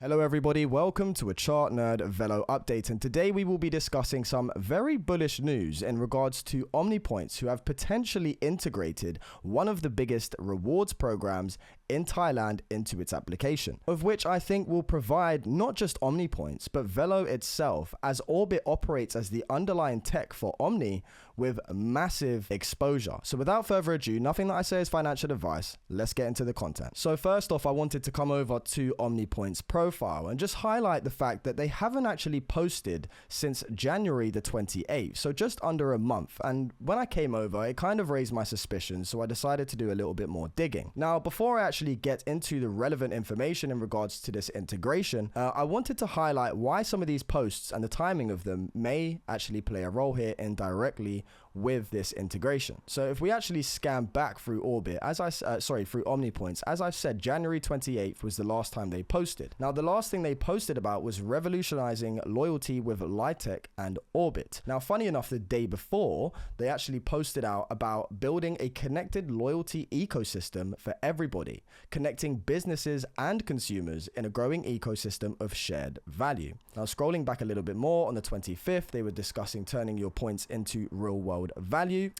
Hello everybody, welcome to a Chart Nerd Velo update, and today we will be discussing some very bullish news in regards to Omnipoints, who have potentially integrated one of the biggest rewards programs in Thailand into its application, of which I think will provide not just Omnipoints, but Velo itself, as Orbit operates as the underlying tech for Omni with massive exposure. So without further ado, nothing that I say is financial advice, let's get into the content. So first off, I wanted to come over to Omnipoints profile and just highlight the fact that they haven't actually posted since January the 28th, so just under a month. And when I came over, it kind of raised my suspicions, so I decided to do a little bit more digging. Now, before I actually get into the relevant information in regards to this integration, I wanted to highlight why some of these posts and the timing of them may actually play a role here indirectly with this integration. So if we actually scan back through Orbit, through Omnipoints, as I've said, January 28th was the last time they posted. Now, the last thing they posted about was revolutionizing loyalty with Lytech and Orbit. Now, funny enough, the day before, they actually posted out about building a connected loyalty ecosystem for everybody, connecting businesses and consumers in a growing ecosystem of shared value. Now, scrolling back a little bit more, on the 25th, they were discussing turning your points into real world value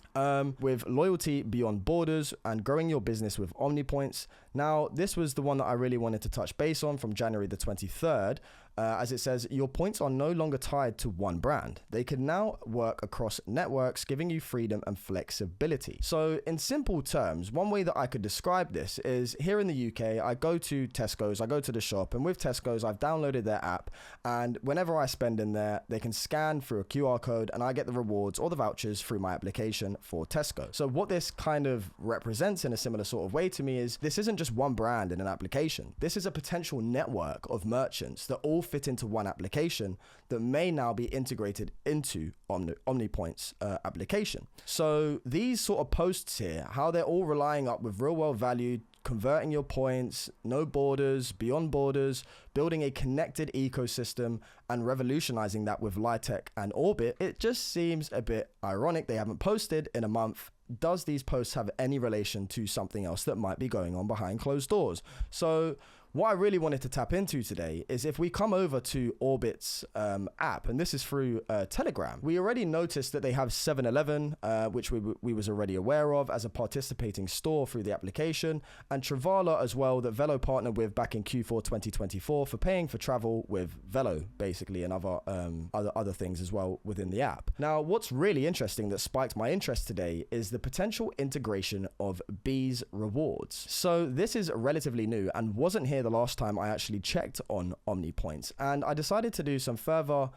with loyalty beyond borders and growing your business with Omnipoints. Now, this was the one that I really wanted to touch base on from January the 23rd. As it says, your points are no longer tied to one brand. They can now work across networks, giving you freedom and flexibility. So in simple terms, one way that I could describe this is here in the UK, I go to Tesco's, I go to the shop, and with Tesco's, I've downloaded their app, and whenever I spend in there, they can scan through a QR code and I get the rewards or the vouchers through my application for Tesco. So what this kind of represents in a similar sort of way to me is this isn't just one brand in an application. This is a potential network of merchants that all fit into one application that may now be integrated into Omnipoints application. So these sort of posts here, how they're all relying up with real world value, converting your points, no borders, beyond borders, building a connected ecosystem and revolutionizing that with Lytech and Orbit, it just seems a bit ironic they haven't posted in a month. Does these posts have any relation to something else that might be going on behind closed doors? So what I really wanted to tap into today is if we come over to Orbit's app, and this is through Telegram, we already noticed that they have 7-Eleven, which we was already aware of as a participating store through the application, and Travala as well, that Velo partnered with back in Q4 2024 for paying for travel with Velo, basically, and other things as well within the app. Now, what's really interesting that spiked my interest today is the potential integration of Bees rewards. So this is relatively new and wasn't here the last time I actually checked on Omnipoints, and I decided to do some further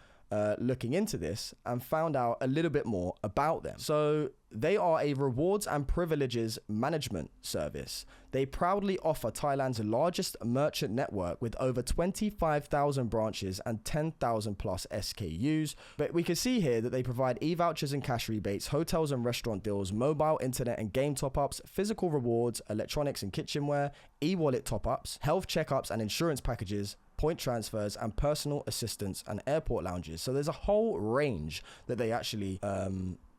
looking into this and found out a little bit more about them. So they are a rewards and privileges management service. They proudly offer Thailand's largest merchant network with over 25,000 branches and 10,000 plus SKUs. But we can see here that they provide e-vouchers and cash rebates, hotels and restaurant deals, mobile, internet and game top-ups, physical rewards, electronics and kitchenware, e-wallet top-ups, health checkups and insurance packages, point transfers and personal assistance and airport lounges. So there's a whole range that they actually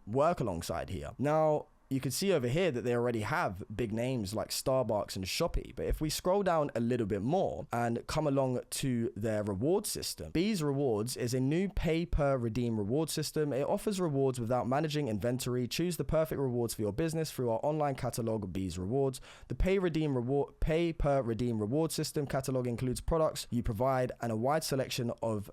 work alongside here. Now, you can see over here that they already have big names like Starbucks and Shopee. But if we scroll down a little bit more and come along to their reward system, Bees Rewards is a new pay per redeem reward system. It offers rewards without managing inventory. Choose the perfect rewards for your business through our online catalog of Bees Rewards. The pay per redeem reward system catalog includes products you provide and a wide selection of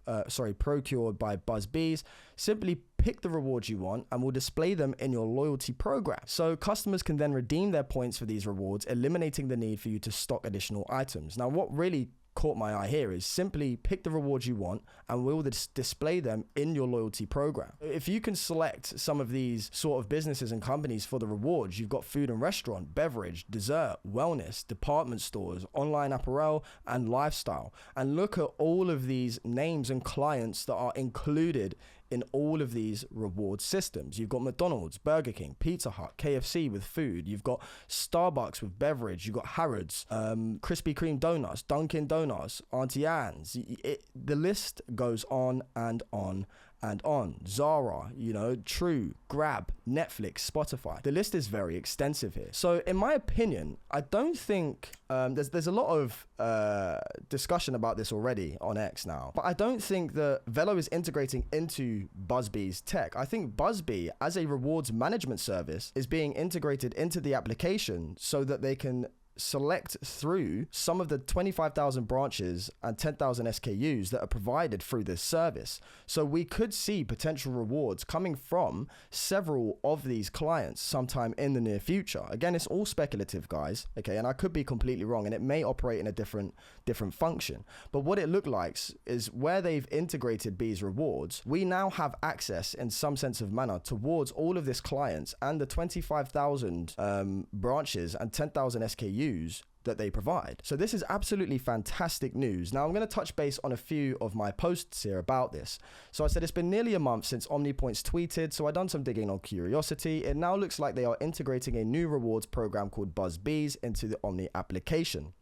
procured by Buzzebees. Simply pick the rewards you want and we'll display them in your loyalty program. So customers can then redeem their points for these rewards, eliminating the need for you to stock additional items. Now, what really caught my eye here is simply pick the rewards you want and we'll display them in your loyalty program. If you can select some of these sort of businesses and companies for the rewards, you've got food and restaurant, beverage, dessert, wellness, department stores, online apparel and lifestyle. And look at all of these names and clients that are included in all of these reward systems. You've got McDonald's, Burger King, Pizza Hut, KFC with food. You've got Starbucks with beverage. You've got Harrods, Krispy Kreme donuts, Dunkin' Donuts, Auntie Anne's. The list goes on and on and on. Zara, True, Grab, Netflix, Spotify. The list is very extensive here. So in my opinion, I don't think there's a lot of discussion about this already on X now, but I don't think that Velo is integrating into Buzzebees tech. I think Buzzbee as a rewards management service is being integrated into the application so that they can select through some of the 25,000 branches and 10,000 SKUs that are provided through this service. So we could see potential rewards coming from several of these clients sometime in the near future. Again, it's all speculative, guys, okay, and I could be completely wrong, and it may operate in a different function. But what it looked like is where they've integrated Bees rewards, we now have access in some sense of manner towards all of this clients and the 25,000 branches and 10,000 SKUs that they provide. So this is absolutely fantastic news. Now I'm going to touch base on a few of my posts here about this. So I said it's been nearly a month since Omnipoints tweeted, so I done some digging on curiosity. It now looks like they are integrating a new rewards program called Buzzebees into the Omni application.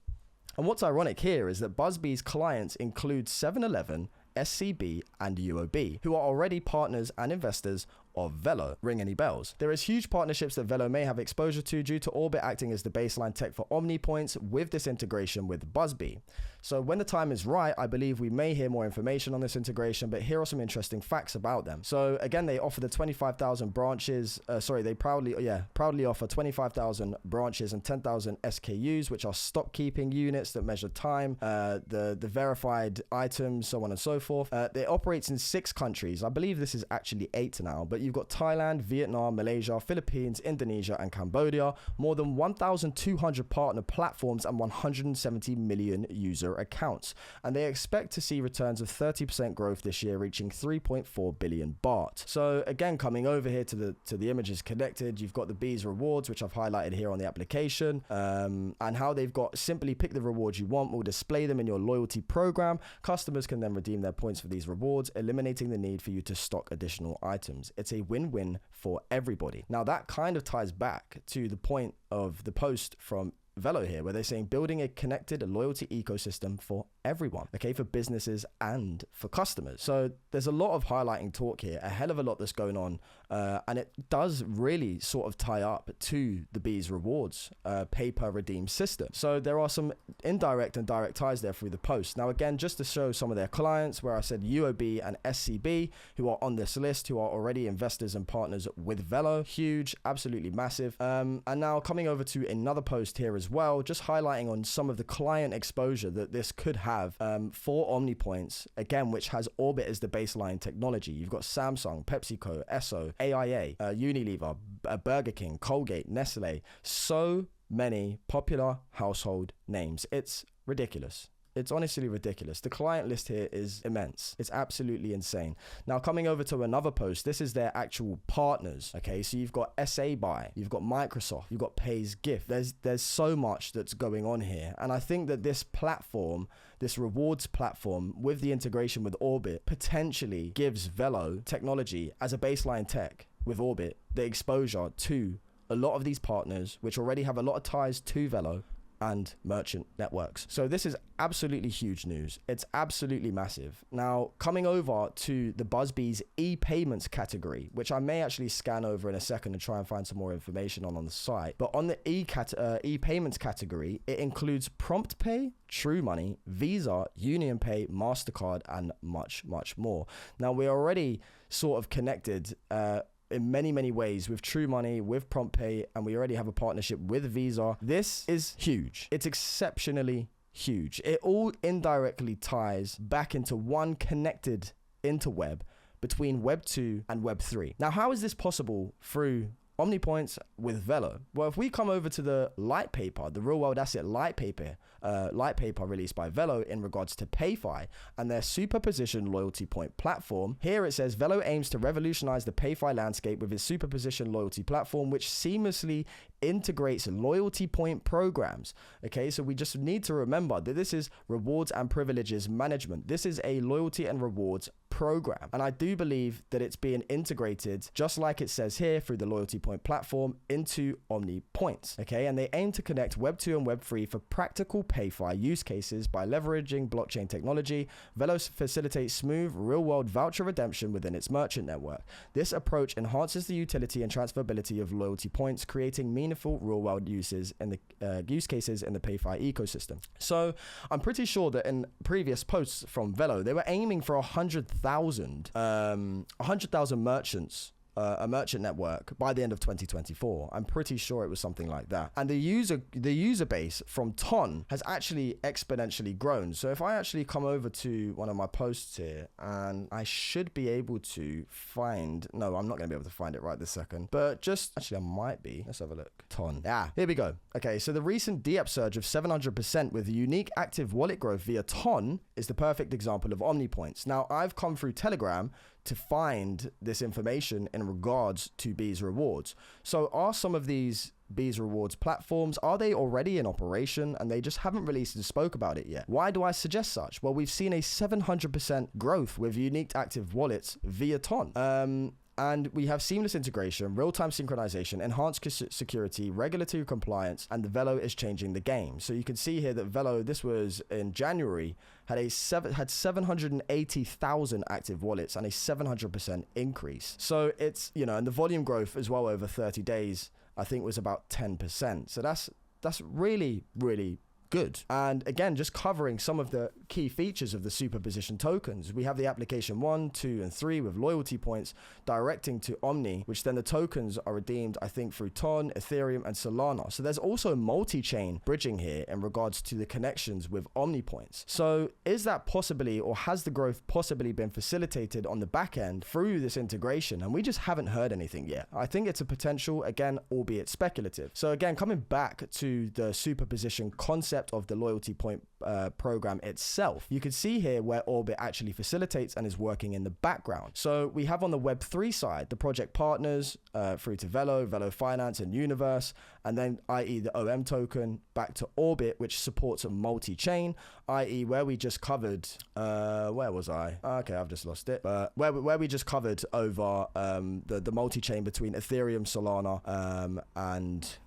And what's ironic here is that Buzzebees clients include 7-Eleven, SCB and UOB, who are already partners and investors of Velo. Ring any bells? There is huge partnerships that Velo may have exposure to due to Orbit acting as the baseline tech for Omnipoints with this integration with Buzzbee. So when the time is right, I believe we may hear more information on this integration, but here are some interesting facts about them. So again, they offer the 25,000 branches, they proudly offer 25,000 branches and 10,000 SKUs, which are stock keeping units that measure time, the verified items, so on and so forth. It operates in 6 countries. I believe this is actually 8 now, but you've got Thailand, Vietnam, Malaysia, Philippines, Indonesia, and Cambodia, more than 1,200 partner platforms and 170 million user accounts. And they expect to see returns of 30% growth this year, reaching 3.4 billion baht. So again, coming over here to the images connected, you've got the Bees rewards, which I've highlighted here on the application, and how they've got simply pick the rewards you want. We'll display them in your loyalty program. Customers can then redeem their points for these rewards, eliminating the need for you to stock additional items. It's a win-win for everybody. Now that kind of ties back to the point of the post from Velo here, where they're saying building a connected loyalty ecosystem for everyone, okay, for businesses and for customers. So there's a lot of highlighting talk here, a hell of a lot that's going on, and it does really sort of tie up to the Bees rewards pay per redeem system. So there are some indirect and direct ties there through the post. Now again, just to show some of their clients, where I said UOB and SCB, who are on this list, who are already investors and partners with Velo, huge, absolutely massive. And now coming over to another post here as well, just highlighting on some of the client exposure that this could have for Omnipoints, again, which has Orbit as the baseline technology. You've got Samsung, PepsiCo, Esso, AIA, Unilever, Burger King, Colgate, Nestle, so many popular household names. It's ridiculous. It's honestly ridiculous. The client list here is immense. It's absolutely insane. Now coming over to another post, this is their actual partners. Okay, so you've got SA Buy, you've got Microsoft, you've got Pays Gift. There's so much that's going on here. And I think that this platform, this rewards platform with the integration with Orbit, potentially gives Velo technology as a baseline tech with Orbit the exposure to a lot of these partners, which already have a lot of ties to Velo and merchant networks. So this is absolutely huge news. It's absolutely massive. Now, coming over to the Buzzebees e-payments category, which I may actually scan over in a second and try and find some more information on the site. But on the e-payments category, it includes Prompt Pay, True Money, Visa, Union Pay, MasterCard, and much, much more. Now, we're already sort of connected in many ways with True Money, with Prompt Pay, and we already have a partnership with Visa. This is huge. It's exceptionally huge. It all indirectly ties back into one connected interweb between Web 2 and Web 3. Now, how is this possible through Omnipoints with Velo? Well, if we come over to the light paper, the real world asset light paper released by Velo in regards to PayFi and their superposition loyalty point platform, here it says Velo aims to revolutionize the PayFi landscape with its superposition loyalty platform, which seamlessly integrates loyalty point programs. Okay, so we just need to remember that this is rewards and privileges management. This is a loyalty and rewards program. And I do believe that it's being integrated, just like it says here, through the loyalty point platform into Omnipoints. Okay, and they aim to connect Web2 and Web3 for practical pay-fi use cases by leveraging blockchain technology. Velo facilitates smooth, real-world voucher redemption within its merchant network. This approach enhances the utility and transferability of loyalty points, creating meaningful real-world use cases in the pay-fi ecosystem. So I'm pretty sure that in previous posts from Velo, they were aiming for 100,000 merchants, a merchant network by the end of 2024. I'm pretty sure it was something like that. And the user base from Ton has actually exponentially grown. So if I actually come over to one of my posts here, and I should be able to find, no, I'm not going to be able to find it right this second, but just, actually I might be. Let's have a look. Ton. Yeah, here we go. Okay, so the recent de-upsurge of 700% with unique active wallet growth via Ton is the perfect example of Omnipoints. Now, I've come through Telegram to find this information in regards to Bees rewards. So are some of these Bees rewards platforms, are they already in operation and they just haven't released and spoke about it yet? Why do I suggest such? Well, we've seen a 700% growth with unique active wallets via Ton. And we have seamless integration, real-time synchronization, enhanced security, regulatory compliance, and the Velo is changing the game. So you can see here that Velo, this was in January, had 780,000 active wallets and a 700% increase. So it's, and the volume growth as well over 30 days, I think was about 10%. So that's really, really good. And again, just covering some of the key features of the superposition tokens. We have the application 1, 2, and 3 with loyalty points directing to Omni, which then the tokens are redeemed, I think, through Ton, Ethereum, and Solana. So there's also multi-chain bridging here in regards to the connections with Omnipoints. So is that possibly, or has the growth possibly been facilitated on the back end through this integration? And we just haven't heard anything yet. I think it's a potential, again, albeit speculative. So again, coming back to the superposition concept of the loyalty point program itself, you can see here where Orbit actually facilitates and is working in the background. So we have on the Web3 side, the project partners through to Velo Finance, and Universe, and then i.e. the OM token back to Orbit, which supports a multi-chain, i.e. where we just covered, where was I? Okay, I've just lost it. But where we just covered over the multi-chain between Ethereum, Solana, and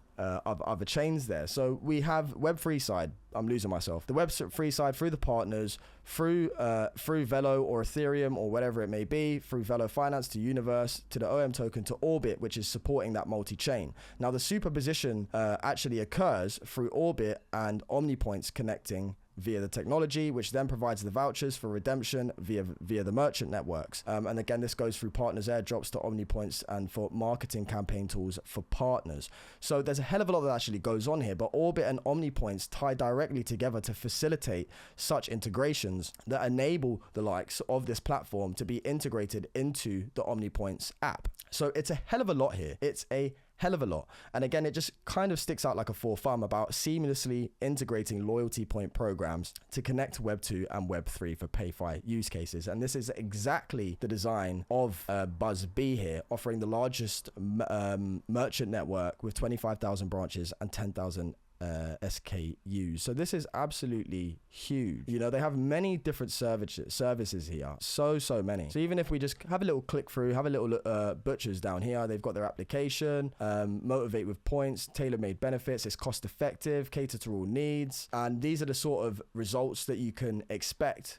other chains there. So we have Web3 side. I'm losing myself. The Web3 side through the partners, through Velo or Ethereum or whatever it may be, through Velo Finance to Universe to the OM token to Orbit, which is supporting that multi-chain. Now the superposition actually occurs through Orbit and Omnipoints connecting via the technology, which then provides the vouchers for redemption via the merchant networks. And again, this goes through partners airdrops to Omnipoints and for marketing campaign tools for partners. So there's a hell of a lot that actually goes on here, but Orbit and Omnipoints tie directly together to facilitate such integrations that enable the likes of this platform to be integrated into the Omnipoints app. So it's a hell of a lot here. It's a hell of a lot. And again, it just kind of sticks out like a sore thumb about seamlessly integrating loyalty point programs to connect Web2 and Web3 for pay-fi use cases. And this is exactly the design of Buzzebees here, offering the largest merchant network with 25,000 branches and 10,000 SKUs. So this is absolutely huge. They have many different services here. So many. So even if we just have a little click through, have a little butchers down here, they've got their application, motivate with points, tailor-made benefits, it's cost effective, cater to all needs. And these are the sort of results that you can expect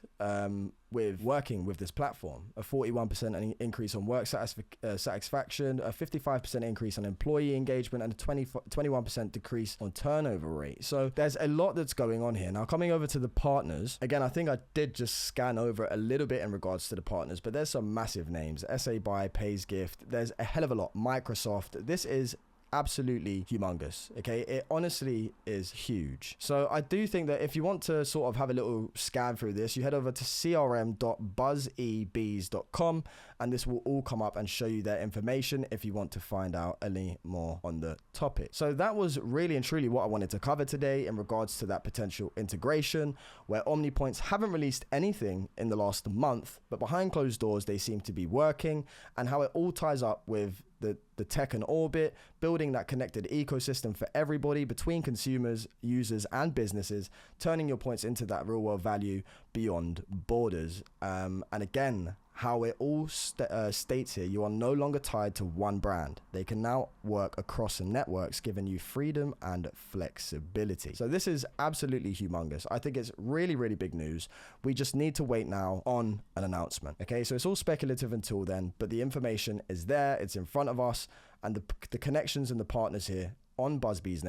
with working with this platform. A 41% increase on work satisfaction, a 55% increase on employee engagement, and a 21% decrease on turnover rate. So there's a lot that's going on here. Now coming over to the partners, again, I think I did just scan over it a little bit in regards to the partners, but there's some massive names. SA Buy, Pays Gift, there's a hell of a lot. Microsoft, this is absolutely humongous. Okay, it honestly is huge. So I do think that if you want to sort of have a little scan through this, you head over to crm.buzzebees.com and this will all come up and show you their information if you want to find out any more on the topic. So that was really and truly what I wanted to cover today in regards to that potential integration, where Omnipoints haven't released anything in the last month, but behind closed doors they seem to be working, and how it all ties up with the tech and Orbit, building that connected ecosystem for everybody between consumers, users, and businesses, turning your points into that real world value beyond borders. And again, how it all states here, you are no longer tied to one brand. They can now work across the networks, giving you freedom and flexibility. So this is absolutely humongous. I think it's really, really big news. We just need to wait now on an announcement. Okay, so it's all speculative until then, but the information is there, it's in front of us, and the connections and the partners here on Buzzebees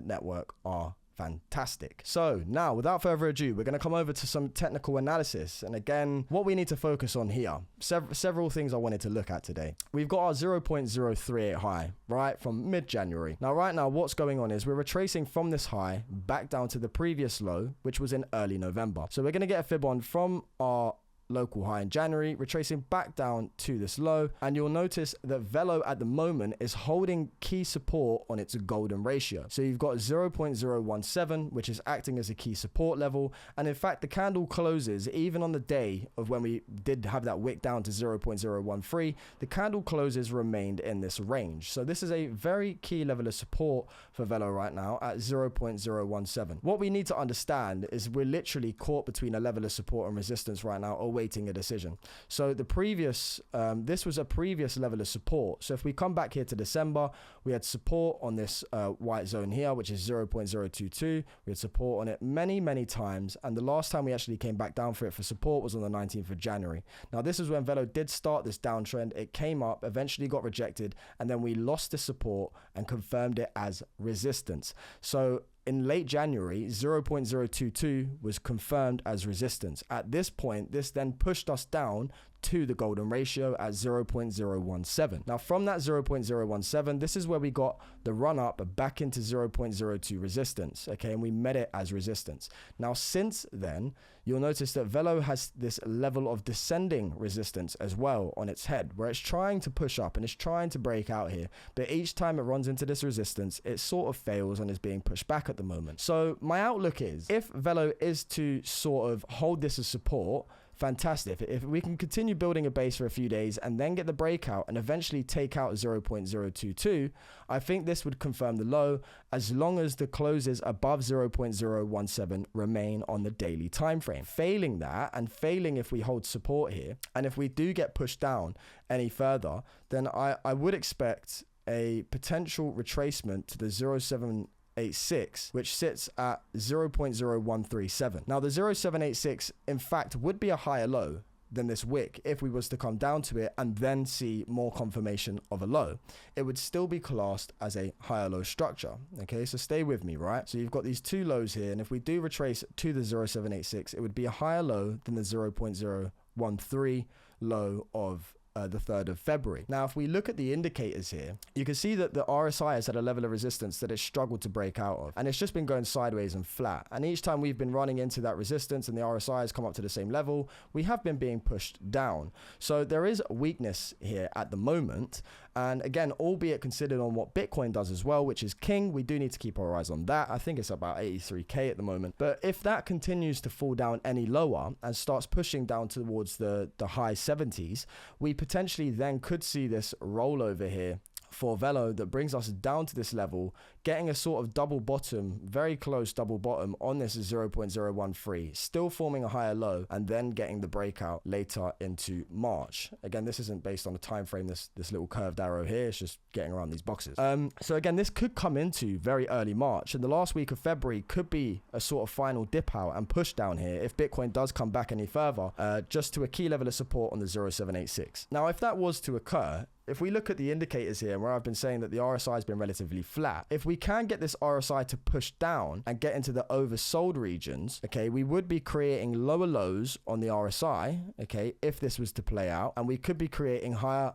network are fantastic. So now, without further ado, we're going to come over to some technical analysis. And again, what we need to focus on here, several things I wanted to look at today. We've got our 0.038 high, right, from mid-January. Now, right now, what's going on is we're retracing from this high back down to the previous low, which was in early November. So we're going to get a fib on from our local high in January, retracing back down to this low, and you'll notice that Velo at the moment is holding key support on its golden ratio. So you've got 0.017, which is acting as a key support level, and in fact the candle closes even on the day of when we did have that wick down to 0.013, the candle closes remained in this range. So this is a very key level of support for Velo right now at 0.017. What we need to understand is we're literally caught between a level of support and resistance right now, awaiting a decision. So the previous, this was a previous level of support. So if we come back here to December, we had support on this white zone here, which is 0.022. We had support on it many, many times. And the last time we actually came back down for it for support was on the 19th of January. Now, this is when Velo did start this downtrend. It came up, eventually got rejected, and then we lost the support and confirmed it as resistance. So in late January, 0.022 was confirmed as resistance. At this point, this then pushed us down to the golden ratio at 0.017. Now from that 0.017, this is where we got the run up back into 0.02 resistance, okay, and we met it as resistance. Now since then, you'll notice that Velo has this level of descending resistance as well on its head, where it's trying to push up and it's trying to break out here, but each time it runs into this resistance, it sort of fails and is being pushed back at the moment. So my outlook is, if Velo is to sort of hold this as support, fantastic. If we can continue building a base for a few days and then get the breakout and eventually take out 0.022, I think this would confirm the low, as long as the closes above 0.017 remain on the daily time frame. Failing that, and failing if we hold support here, and if we do get pushed down any further, then I would expect a potential retracement to the 0.786, which sits at 0.0137. Now the 0.786 in fact would be a higher low than this wick if we was to come down to it and then see more confirmation of a low. It would still be classed as a higher low structure. Okay, so stay with me, right? So you've got these two lows here, and if we do retrace to the 0.786, it would be a higher low than the 0.013 low of the 3rd of February. Now, if we look at the indicators here, you can see that the RSI has had a level of resistance that it's struggled to break out of, and it's just been going sideways and flat. And each time we've been running into that resistance and the RSI has come up to the same level, we have been being pushed down. So there is weakness here at the moment. And again, albeit considered on what Bitcoin does as well, which is king, we do need to keep our eyes on that. I think it's about 83K at the moment. But if that continues to fall down any lower and starts pushing down towards the high 70s, we potentially then could see this rollover here for Velo that brings us down to this level, getting a sort of double bottom, very close double bottom on this 0.013, still forming a higher low, and then getting the breakout later into March. Again, this isn't based on a time frame, this little curved arrow here, it's just getting around these boxes. So again, this could come into very early March, and the last week of February could be a sort of final dip out and push down here if Bitcoin does come back any further, just to a key level of support on the 0.786. Now, if that was to occur, if we look at the indicators here, where I've been saying that the RSI has been relatively flat, if we can get this RSI to push down and get into the oversold regions, okay, we would be creating lower lows on the RSI, okay, if this was to play out, and we could be creating higher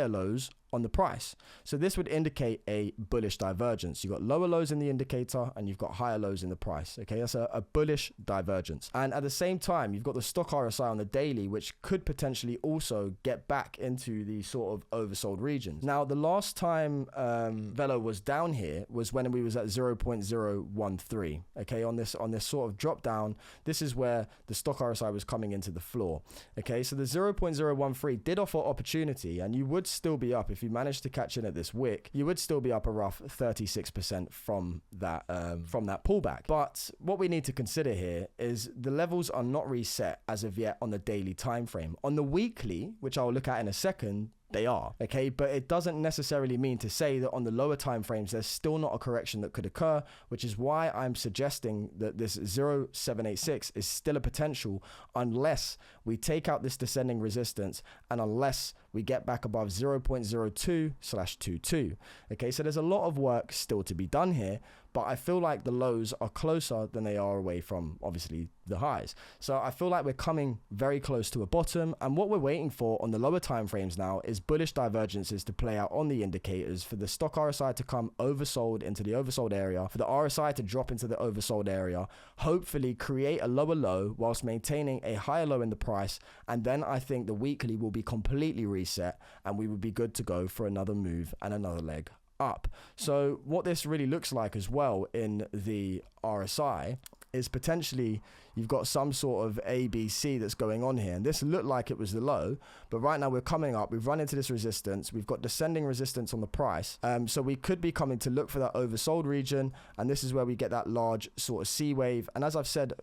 lows on the price. So this would indicate a bullish divergence. You've got lower lows in the indicator and you've got higher lows in the price. Okay, that's a bullish divergence. And at the same time, you've got the stock RSI on the daily, which could potentially also get back into the sort of oversold regions. Now, the last time Velo was down here was when we was at 0.013. Okay, on this sort of drop down, this is where the stock RSI was coming into the floor. Okay, so the 0.013 did offer opportunity, and you you would still be up. If you manage to catch in at this wick, you would still be up a rough 36% from that pullback. But what we need to consider here is the levels are not reset as of yet on the daily time frame. On the weekly, which I'll look at in a second, they are, okay? But it doesn't necessarily mean to say that on the lower time frames, there's still not a correction that could occur, which is why I'm suggesting that this 0.786 is still a potential unless we take out this descending resistance and unless we get back above 0.02/22. Okay, so there's a lot of work still to be done here, but I feel like the lows are closer than they are away from, obviously, the highs. So I feel like we're coming very close to a bottom, and what we're waiting for on the lower time frames now is bullish divergences to play out on the indicators, for the stock RSI to come oversold into the oversold area, for the RSI to drop into the oversold area, hopefully create a lower low whilst maintaining a higher low in the price, and then I think the weekly will be completely reset and we would be good to go for another move and another leg up. So what this really looks like as well in the RSI is potentially you've got some sort of ABC that's going on here, and this looked like it was the low, but right now we're coming up, we've run into this resistance, we've got descending resistance on the price, so we could be coming to look for that oversold region, and this is where we get that large sort of C wave. And as I've said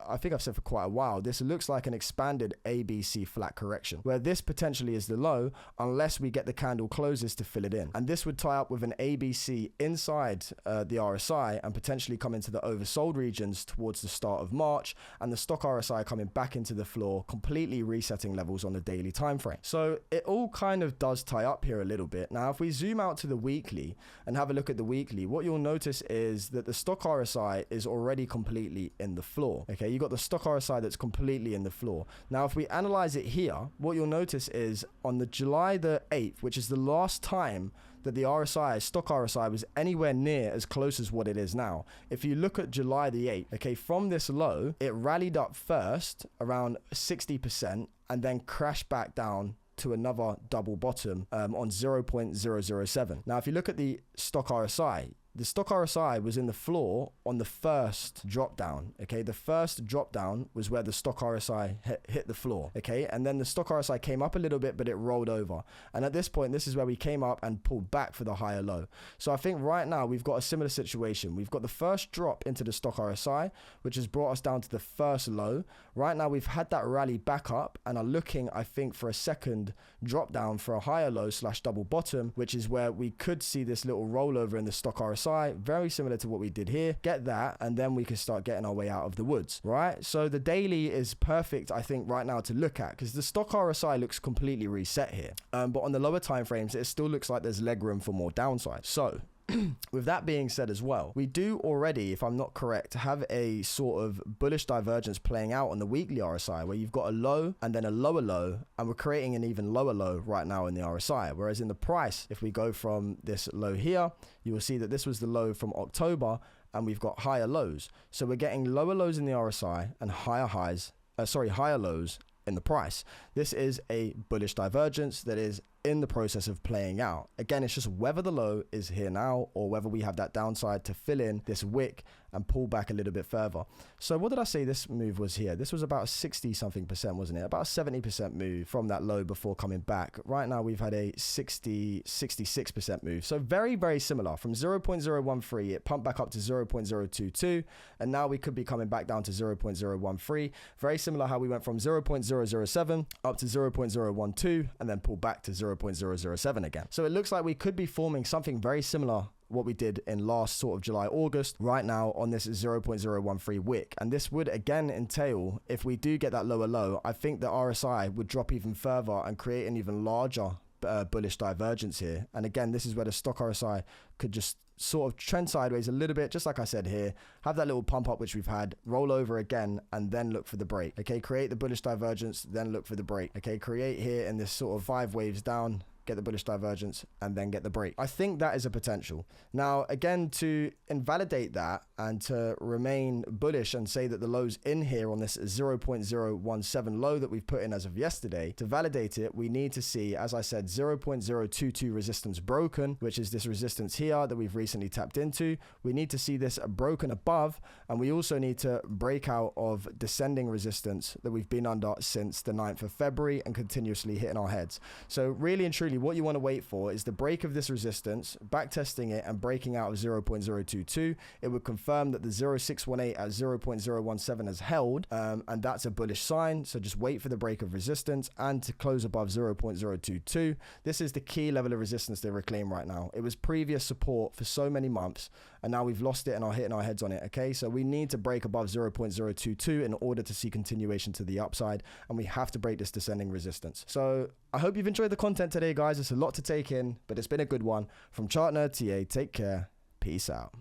I think I've said for quite a while, this looks like an expanded ABC flat correction, where this potentially is the low unless we get the candle closes to fill it in, and this would tie up with an ABC inside the RSI and potentially come into the oversold regions towards the start of March, and the stock RSI coming back into the floor, completely resetting levels on the daily time frame. So it all kind of does tie up here a little bit. Now, if we zoom out to the weekly and have a look at the weekly, what you'll notice is that the stock RSI is already completely in the floor. Okay, you got the stock RSI that's completely in the floor. Now, if we analyze it here, what you'll notice is on the July the 8th, which is the last time that the RSI, stock RSI, was anywhere near as close as what it is now. If you look at July the 8th, okay, from this low, it rallied up first around 60% and then crashed back down to another double bottom on 0.007. Now, if you look at the stock RSI, the stock RSI was in the floor on the first drop down. Okay, the first drop down was where the stock RSI hit the floor. Okay, and then the stock RSI came up a little bit, but it rolled over. And at this point, this is where we came up and pulled back for the higher low. So I think right now we've got a similar situation. We've got the first drop into the stock RSI, which has brought us down to the first low. Right now we've had that rally back up and are looking, I think, for a second drop down for a higher low / double bottom, which is where we could see this little rollover in the stock RSI. Very similar to what we did here. Get that, and then we can start getting our way out of the woods, right? So the daily is perfect, I think, right now to look at, because the stock RSI looks completely reset here. But on the lower time frames, it still looks like there's leg room for more downside. So with that being said as well, we do already, if I'm not correct, have a sort of bullish divergence playing out on the weekly RSI, where you've got a low and then a lower low, and we're creating an even lower low right now in the RSI. Whereas in the price, if we go from this low here, you will see that this was the low from October, and we've got higher lows. So we're getting lower lows in the RSI and higher lows in the price. This is a bullish divergence that is in the process of playing out. Again, it's just whether the low is here now or whether we have that downside to fill in this wick and pull back a little bit further. So what did I say this move was here? This was about 60 something percent, wasn't it? About a 70% move from that low before coming back. Right now we've had a 66% move. So very, very similar. From 0.013, it pumped back up to 0.022, and now we could be coming back down to 0.013. Very similar how we went from 0.007 up to 0.012 and then pulled back to 0.007 again. So it looks like we could be forming something very similar what we did in last sort of July, August, right now on this 0.013 wick. And this would again entail, if we do get that lower low, I think the RSI would drop even further and create an even larger bullish divergence here. And again, this is where the stock RSI could just sort of trend sideways a little bit, just like I said here, have that little pump up which we've had, roll over again, and then look for the break. Okay, create the bullish divergence, then look for the break. Okay, create here in this sort of 5 waves down, get the bullish divergence, and then get the break. I think that is a potential. Now, again, to invalidate that and to remain bullish and say that the low's in here on this 0.017 low that we've put in as of yesterday, to validate it, we need to see, as I said, 0.022 resistance broken, which is this resistance here that we've recently tapped into. We need to see this broken above, and we also need to break out of descending resistance that we've been under since the 9th of February and continuously hitting our heads. So really and truly, really what you want to wait for is the break of this resistance, back testing it and breaking out of 0.022. It would confirm that the 0618 at 0.017 has held, and that's a bullish sign. So just wait for the break of resistance and to close above 0.022. This is the key level of resistance they reclaim right now. It was previous support for so many months, and now we've lost it and are hitting our heads on it. Okay, so we need to break above 0.022 in order to see continuation to the upside, and we have to break this descending resistance. So I hope you've enjoyed the content today, guys. It's a lot to take in, but it's been a good one. From Chart Nerd TA, take care. Peace out.